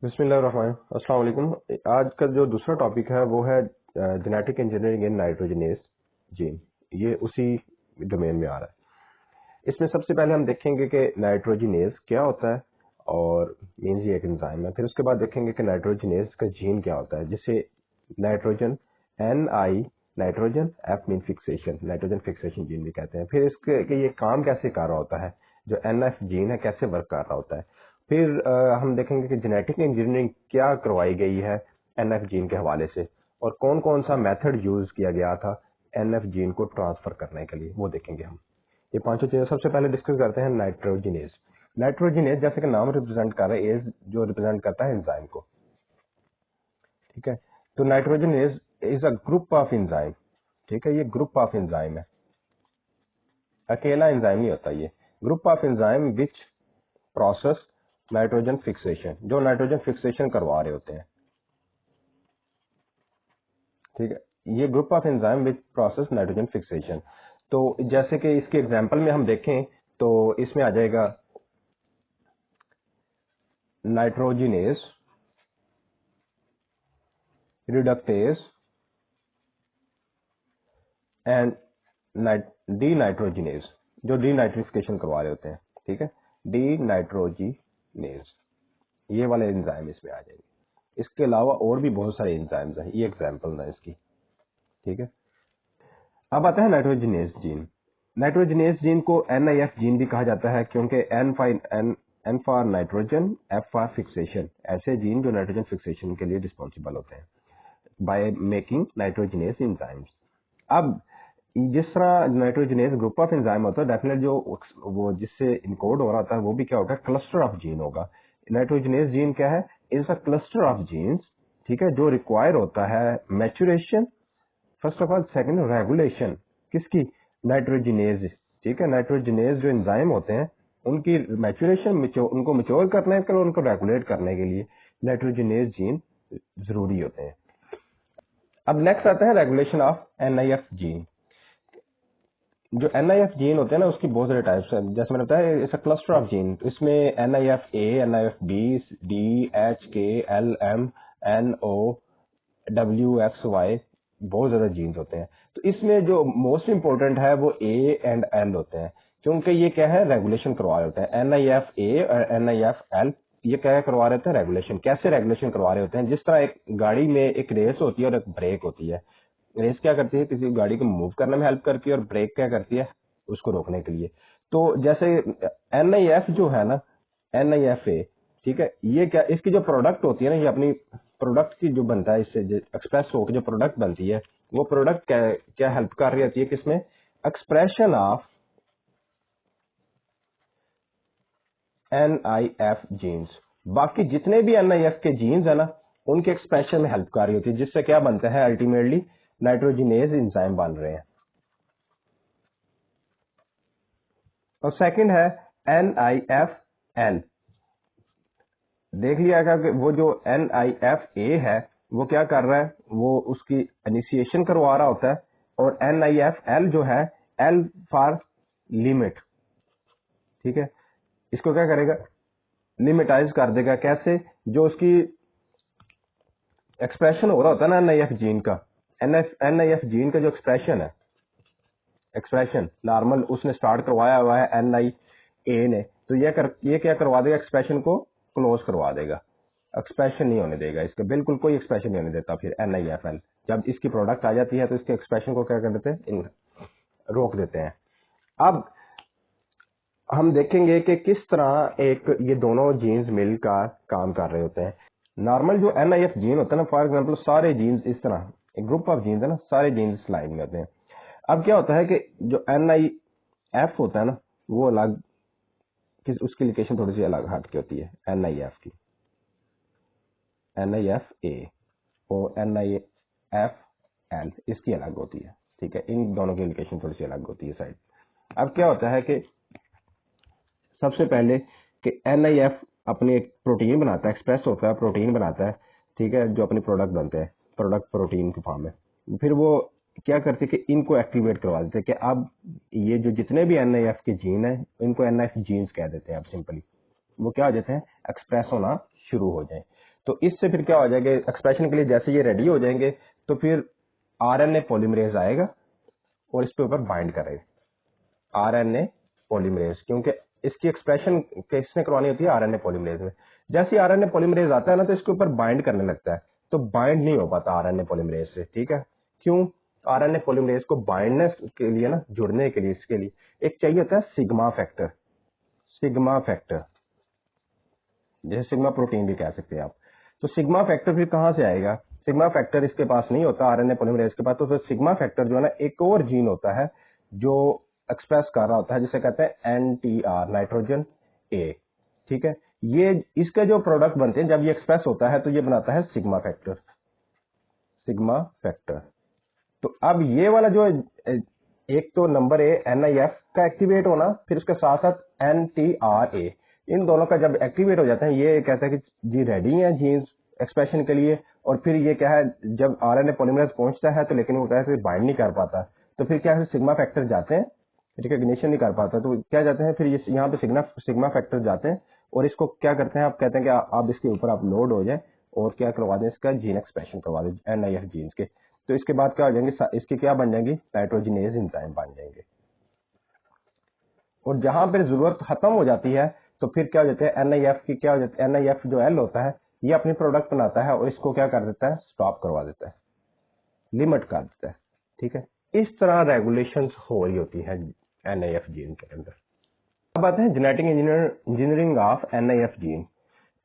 बिस्मिल्लाहिर्रहमानिर्रहीम। अस्सलाम वालेकुम। आज का जो दूसरा टॉपिक है वो है genetic engineering in nitrogenase gene. ये उसी डोमेन में आ रहा है। इसमें सबसे पहले हम देखेंगे कि नाइट्रोजनेस क्या होता है और मीन्स ये एक एंजाइम है। फिर उसके बाद देखेंगे कि नाइट्रोजनेस का जीन क्या होता है, जिसे nitrogen nitrogen F mean fixation, nitrogen fixation gene भी कहते हैं। फिर इसके कि ये काम कैसे कर रहा होता है, जो एनएफ जीन है कैसे वर्क कर रहा होता है। फिर हम देखेंगे कि जेनेटिक इंजीनियरिंग क्या करवाई गई है एनएफ जीन के हवाले से और कौन कौन सा मेथड यूज किया गया था एनएफ जीन को ट्रांसफर करने के लिए, वो देखेंगे हम। ये पांचों चीजें सबसे पहले डिस्कस करते हैं। नाइट्रोजनेज नाइट्रोजनेज जैसे कि नाम रिप्रेजेंट कर रहा है, एज जो रिप्रेजेंट करता है एंजाइम को। ठीक है, तो nitrogenase is a group of enzyme. ठीक है, ये ग्रुप ऑफ एंजाइम है, अकेला एंजाइम नहीं होता। ये group of enzyme which process nitrogen fixation, जो नाइट्रोजन फिक्सेशन करवा रहे होते हैं। ठीक है, ये group of enzyme which process nitrogen fixation. तो जैसे कि इसके एग्जांपल में हम देखें तो इसमें आ जाएगा nitrogenase, reductase and D nitrogenase, जो डी नाइट्रिफिकेशन करवा रहे होते हैं। ठीक है, डी नाइट्रोजिनेज, ये वाले एंजाइम इसमें आ जाएंगे। इसके अलावा और भी बहुत सारे एंजाइम्स हैं, ये एग्जांपल है इसकी। ठीक है, अब आता है नाइट्रोजिनेज जीन। नाइट्रोजिनेज जीन को एनआईएफ जीन भी कहा जाता है, क्योंकि N for nitrogen, F for fixation, ऐसे जीन जो नाइट्रोजन फिक्सेशन के लिए रिस्पॉन्सिबल होते हैं बाय मेकिंग नाइट्रोजिनेज एंजाइम्स। अब जिस तरह नाइट्रोजिनेज ग्रुप ऑफ एंजाइम होता है, डेफिनेट जो वो जिससे इनकोड हो रहा होता है वो भी क्या होगा, क्लस्टर ऑफ जीन होगा। नाइट्रोजिनेज जीन क्या है, is a cluster of genes. ठीक है, जो रिक्वायर होता है maturation first of all, second regulation किसकी, नाइट्रोजिनेज। ठीक है, नाइट्रोजिनेज जो एंजाइम होते हैं उनकी मैच्योरेशन, उनको मैच्योर करने के लिए, उनको रेगुलेट करने के लिए नाइट्रोजिनेज जीन जरूरी होते हैं। अब नेक्स्ट आता है रेगुलेशन ऑफ एनआईएफ जीन। जो एनआईएफ जीन होते हैं ना, उसकी बहुत सारे टाइप्स हैं। जैसे मैंने बताया, it's a cluster of gene. इसमें एनआईएफ ए, एनआईएफ बी, डी, एच, के, एल, एम, एन, ओ, डब्ल्यू, एक्स, वाई, बहुत ज्यादा जीन्स होते हैं। तो इसमें जो मोस्ट इंपॉर्टेंट है वो ए एंड एल होते हैं, क्योंकि ये क्या है, रेगुलेशन करवा रहे होते हैं। एनआईएफ ए और एनआईएफ एल ये क्या करवा रहे होते हैं, रेगुलेशन। कैसे रेगुलेशन करवा रहे होते हैं, जिस तरह एक गाड़ी में एक रेस होती है और एक ब्रेक होती है। रेस क्या करती है, किसी गाड़ी को मूव करने में हेल्प करती है, और ब्रेक क्या करती है, उसको रोकने के लिए। तो जैसे एनआईएफ जो है ना, एनआईएफ ए, ठीक है, ये क्या, इसकी जो प्रोडक्ट होती है ना, ये अपनी प्रोडक्ट की जो बनता है, इससे एक्सप्रेस होकर जो प्रोडक्ट बनती है, वो प्रोडक्ट क्या क्या हेल्प कर रही होती है, किसमें, एक्सप्रेशन ऑफ एनआईएफ जीन्स। बाकी जितने भी एनआईएफ के जीन्स है ना, उनके एक्सप्रेशन में हेल्प कर रही होती है, जिससे क्या बनता है, अल्टीमेटली नाइट्रोजिनेज एंजाइम बन रहे हैं। और सेकंड है एनआईएफ एल। देख लिया गया कि वो जो एनआईएफ ए है वो क्या कर रहा है, वो उसकी इनिशिएशन करवा रहा होता है। और एनआईएफ एल जो है, एल फॉर लिमिट। ठीक है, इसको क्या करेगा, लिमिटाइज कर देगा। कैसे, जो उसकी एक्सप्रेशन हो रहा होता है ना एनआईएफ जीन का, एनआईएफ जीन का जो एक्सप्रेशन है, एक्सप्रेशन नॉर्मल उसने स्टार्ट करवाया हुआ है एनआई ए ने, तो ये क्या करवा देगा, एक्सप्रेशन को क्लोज करवा देगा। एक्सप्रेशन नहीं होने देगा, इसका बिल्कुल कोई एक्सप्रेशन नहीं होने देता। फिर एनआईएफएल जब इसकी प्रोडक्ट आ जाती है तो इसके एक्सप्रेशन को क्या कर देते हैं, रोक देते हैं। अब हम देखेंगे कि किस तरह एक ये दोनों जीन्स मिलकर काम कर रहे होते हैं। नॉर्मल जो एनआईएफ जीन होता है ना, फॉर एग्जांपल सारे जीन्स इस तरह एक ग्रुप ऑफ जीन्स है ना, सारे जीन्स लाइन में होते हैं। अब क्या होता है कि जो एनआईएफ होता है ना, वो अलग, उसकी लोकेशन थोड़ी सी अलग हट के होती है एनआईएफ की, एनआईएफ ए और एनआईएफ एल इसकी अलग होती है। ठीक है, इन दोनों की लोकेशन थोड़ी सी अलग होती है साइड। अब क्या होता है कि सबसे पहले कि एनआईएफ अपनी एक प्रोटीन बनाता है, एक्सप्रेस होता है, प्रोटीन बनाता है। ठीक है, जो अपनी प्रोडक्ट बनते हैं, प्रोडक्ट प्रोटीन के फॉर्म में। फिर वो क्या करते हैं कि इनको एक्टिवेट करवा देते हैं कि अब ये जो जितने भी एनआईएफ के जीन है, इनको एनआईएफ जीन्स कह देते हैं अब सिंपली। वो क्या हो जाते हैं, एक्सप्रेस होना शुरू हो जाए। तो इससे फिर क्या हो जाएगा, एक्सप्रेशन के लिए जैसे ये रेडी हो जाएंगे तो फिर आरएनए पॉलीमरेज आएगा और इसके ऊपर बाइंड करेगा आरएनए पॉलीमरेज, क्योंकि इसकी एक्सप्रेशन किसने करवानी होती है, आरएनए पॉलीमरेज में। जैसे ही आरएनए पॉलीमरेज आता है ना तो इसके ऊपर बाइंड करने लगता है, तो बाइंड नहीं हो पाता आरएनए पॉलीमरेज से। ठीक है, क्यों? आरएनए पॉलीमरेज को बाइंडने के लिए ना, जुड़ने के लिए, इसके लिए एक चाहिए होता है सिग्मा फैक्टर। सिग्मा फैक्टर जैसे सिग्मा प्रोटीन भी कह सकते हैं आप। तो सिग्मा फैक्टर फिर कहां से आएगा? सिग्मा फैक्टर इसके पास नहीं होता आरएनए पॉलीमरेज के पास, तो फिर सिग्मा फैक्टर जो है ना, एक और जीन होता है जो एक्सप्रेस कर रहा होता है, जिसे कहते हैं एनटीआर, नाइट्रोजन ए। ठीक है, ये इसके जो प्रोडक्ट बनते हैं जब ये एक्सप्रेस होता है तो ये बनाता है सिग्मा फैक्टर। Sigma factor. तो अब ये वाला जो एक तो नंबर ए NIF का एक्टिवेट होना, फिर उसके साथ साथ NTRA, इन दोनों का जब एक्टिवेट हो जाता है, ये कहता है कि जी रेडी है जीन्स एक्सप्रेशन के लिए। और फिर ये क्या है, जब आरएनए पॉलीमरेज पहुंचता है तो लेकिन वो क्या है, बाइंड नहीं कर पाता, तो फिर क्या है, सिग्मा फैक्टर जाते हैं, रिकॉग्निशन नहीं कर पाता, तो क्या जाते हैं फिर ये यहाँ पे सिग्मा फैक्टर जाते हैं और इसको क्या करते हैं, आप कहते हैं कि आप इसके ऊपर आप लोड हो जाए और क्या करवा दें, इसका जीन एक्सप्रेशन करवा दें NIF जीन्स के। तो इसके बाद क्या हो जाएंगे, इसकी क्या बन जाएंगी, नाइट्रोजिनेज एंजाइम बन जाएंगे। और जहां पर जरूरत खत्म हो जाती है तो फिर क्या हो जाता है, NIF की क्या हो जाता है, NIF जो L होता है ये अपनी प्रोडक्ट बनाता है और इसको क्या कर देता है, स्टॉप करवा देता है, लिमिट कर देता है। ठीक है, इस तरह रेगुलेशन हो रही होती है NIF जीन के अंदर। अब आते हैं genetic engineering of NIF gene.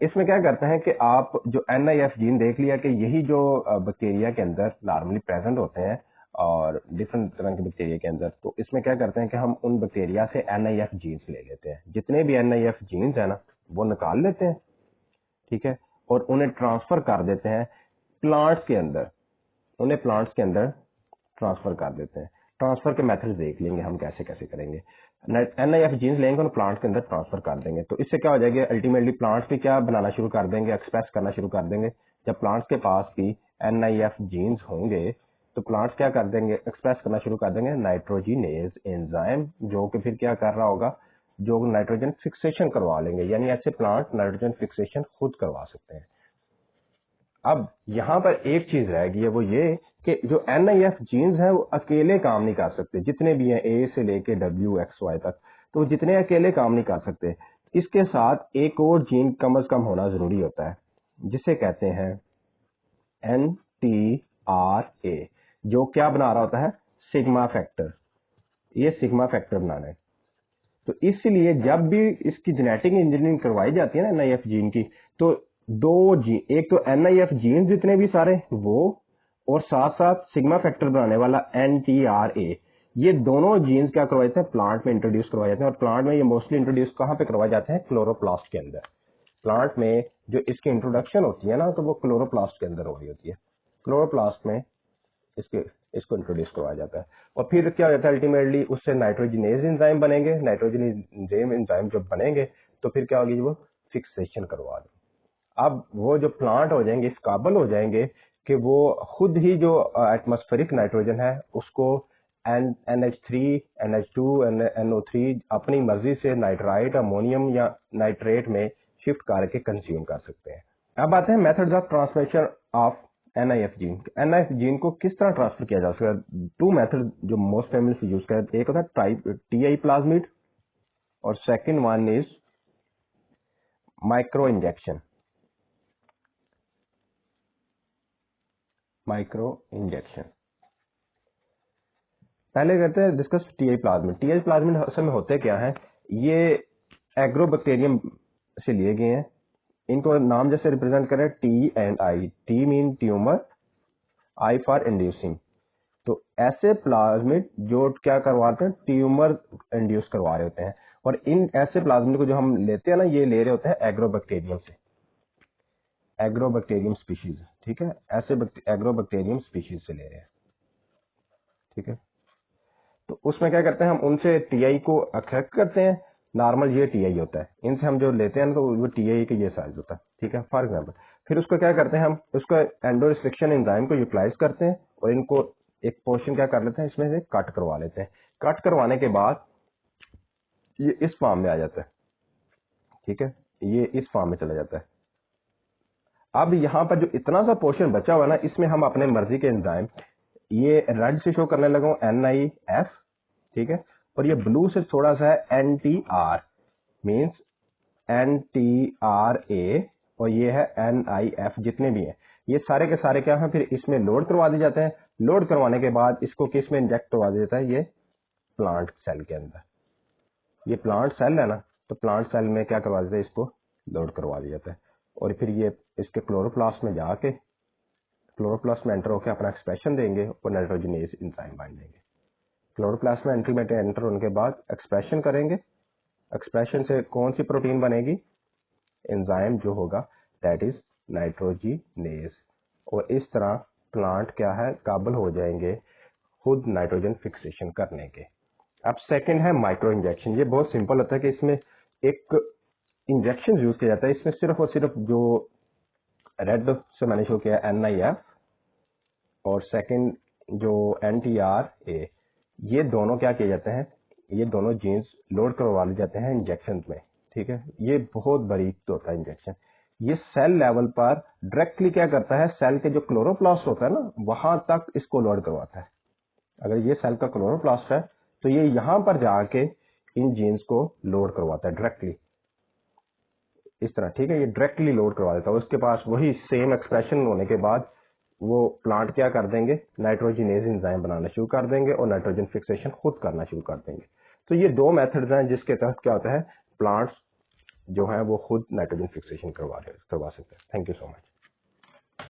इसमें क्या करते हैं कि आप जो NIF जीन देख लिया कि यही जो बैक्टीरिया के अंदर नॉर्मली प्रेजेंट होते हैं और डिफरेंट तरह के बैक्टीरिया के अंदर, तो इसमें क्या करते हैं कि हम उन बैक्टीरिया से NIF जीन्स ले लेते हैं, जितने भी NIF जीन्स है ना वो निकाल लेते हैं। ठीक है, और उन्हें ट्रांसफर कर देते हैं प्लांट्स के अंदर, उन्हें प्लांट्स के अंदर ट्रांसफर कर देते हैं। ट्रांसफर के मेथड देख लेंगे हम कैसे कैसे करेंगे। NIF जीन्स लेंगे और प्लांट के अंदर ट्रांसफर कर देंगे, तो इससे क्या हो जाएगा, अल्टीमेटली प्लांट्स भी क्या बनाना शुरू कर देंगे, एक्सप्रेस करना शुरू कर देंगे। जब प्लांट्स के पास भी NIF जीन्स होंगे तो प्लांट्स क्या कर देंगे, एक्सप्रेस करना शुरू कर देंगे नाइट्रोजिनेज एंजाइम, जो कि फिर क्या कर रहा होगा, जो नाइट्रोजन फिक्सेशन करवा लेंगे, यानी ऐसे प्लांट नाइट्रोजन फिक्सेशन खुद करवा सकते हैं। अब यहाँ पर एक चीज रहेगी है, वो ये कि जो NIF जीन्स है वो अकेले काम नहीं कर सकते, जितने भी हैं A से लेके WXY तक, तो जितने अकेले काम नहीं कर सकते, इसके साथ एक और जीन कम से कम होना जरूरी होता है, जिसे कहते हैं NTRA, जो क्या बना रहा होता है, सिग्मा फैक्टर। ये सिग्मा फैक्टर बनाना है। तो इसलिए जब भी इसकी जेनेटिक इंजीनियरिंग करवाई जाती है ना NIF जीन की, तो दो जीन, एक तो NIF जीन जितने भी सारे वो, और साथ साथ सिग्मा फैक्टर बनाने वाला NTRA, ये दोनों जीन्स क्या करवाए जाते हैं, प्लांट में इंट्रोड्यूस करवाए जाते हैं। और प्लांट में ये मोस्टली इंट्रोड्यूस कहाँ पे करवाए जाते हैं, क्लोरोप्लास्ट के अंदर। प्लांट में जो इसकी इंट्रोडक्शन होती है ना, तो वो क्लोरोप्लास्ट के अंदर हो रही होती है। क्लोरोप्लास्ट में इसके इसको इंट्रोड्यूस करवाया जाता है और फिर क्या हो जाता है, अल्टीमेटली उससे नाइट्रोजिनेज एंजाइम बनेंगे। नाइट्रोजिनेज एंजाइम जब बनेंगे तो फिर क्या होगी, वो फिक्सेशन करवा दें। अब वो जो प्लांट हो जाएंगे, इस काबिल हो जाएंगे कि वो खुद ही जो एटमॉस्फेरिक नाइट्रोजन है उसको NH3, NH2, NO3 अपनी मर्जी से नाइट्राइट, अमोनियम या नाइट्रेट में शिफ्ट करके कंज्यूम कर सकते हैं। अब आते हैं methods of translation of NIF gene. NIF gene को किस तरह ट्रांसफर किया जा सकता है? टू मेथड जो मोस्ट फेमस यूज करते हैं, एक होता है टाइप TI प्लाज्मिड और second one is micro injection. Micro injection पहले करते हैं discuss TI plasmid. TI plasmid असल में होते क्या है, ये एग्रोबैक्टीरियम से लिए गए हैं। इनको नाम जैसे रिप्रेजेंट करें T&I, T mean tumour, I for inducing. तो ऐसे प्लाज्मिड जो क्या करवाते हैं, ट्यूमर इंड्यूस करवा रहे होते हैं। और इन ऐसे प्लाज्मिड को जो हम लेते हैं ना, ये ले रहे होते हैं एग्रोबैक्टीरियम से, एग्रोबैक्टीरियम स्पीशीज। ठीक है, ऐसे एग्रोबैक्टीरियम स्पीशीज से ले रहे हैं। ठीक है, तो उसमें क्या करते हैं, हम उनसे TI को एक्सट्रैक्ट करते हैं। नॉर्मल ये TI होता है, इनसे हम जो लेते हैं तो वो TI का ये साइज होता है। ठीक है, फॉर एग्जाम्पल फिर उसको क्या करते हैं, हम उसको एंडो रिस्ट्रिक्शन एंजाइम को यूटिलाइज करते हैं और इनको एक पोर्शन क्या कर लेते हैं, इसमें से कट करवा लेते हैं। कट करवाने के बाद ये इस फॉर्म में आ जाता है। ठीक है, ये इस फॉर्म में चला जाता है। अब यहाँ पर जो इतना सा पोर्शन बचा हुआ ना, इसमें हम अपने मर्जी के एंजाइम, ये रेड से शो करने लगा हूँ NIF, ठीक है, और ये ब्लू से थोड़ा सा है NTR, मीन्स NTRA, और ये है NIF, जितने भी हैं ये सारे के सारे क्या हैं, फिर इसमें लोड करवा दिए जाते हैं। लोड करवाने के बाद इसको किस में इंजेक्ट करवा दिया जाता है, ये प्लांट सेल के अंदर। ये प्लांट सेल है ना, तो प्लांट सेल में क्या करवा देते हैं, इसको लोड करवा दिया जाता है, और फिर ये इसके क्लोरोप्लास्ट में जाके क्लोरोप्लास्ट में एंटर होकर अपना एक्सप्रेशन देंगे और नाइट्रोजनेज एंजाइम बाइंड देंगे। क्लोरोप्लास्ट में एंटर होने के बाद एक्सप्रेशन करेंगे। एक्सप्रेशन से कौन सी प्रोटीन बनेगी, एंजाइम जो होगा दैट इज नाइट्रोजनेज, और इस तरह प्लांट क्या है, काबिल हो जाएंगे खुद नाइट्रोजन फिक्सेशन करने के। अब सेकंड है माइक्रो इंजेक्शन। ये बहुत सिंपल होता है कि इसमें एक इंजेक्शन यूज किया जाता है। इसमें सिर्फ और सिर्फ जो रेड से मैंने शो किया NIF और सेकंड जो NTRA, ये दोनों क्या किए जाते हैं, ये दोनों जीन्स लोड करवा लिए जाते हैं इंजेक्शन में, ठीक है। ये बहुत बारीक होता है इंजेक्शन। ये सेल लेवल पर डायरेक्टली क्या करता है, सेल के जो क्लोरोप्लास्ट होता है ना, वहां तक इसको लोड करवाता है। अगर ये सेल का क्लोरोप्लास्ट है तो ये यहां पर जाके इन जीन्स को लोड करवाता है डायरेक्टली, इस तरह, ठीक है। ये डायरेक्टली लोड करवा देता है। उसके पास वही सेम एक्सप्रेशन होने के बाद वो प्लांट क्या कर देंगे, नाइट्रोजनेज एंजाइम बनाना शुरू कर देंगे और नाइट्रोजन फिक्सेशन खुद करना शुरू कर देंगे। तो ये दो मेथड्स हैं जिसके तहत क्या होता है, प्लांट्स जो है वो खुद नाइट्रोजन फिक्सेशन करवा सकते हैं। Thank you so much.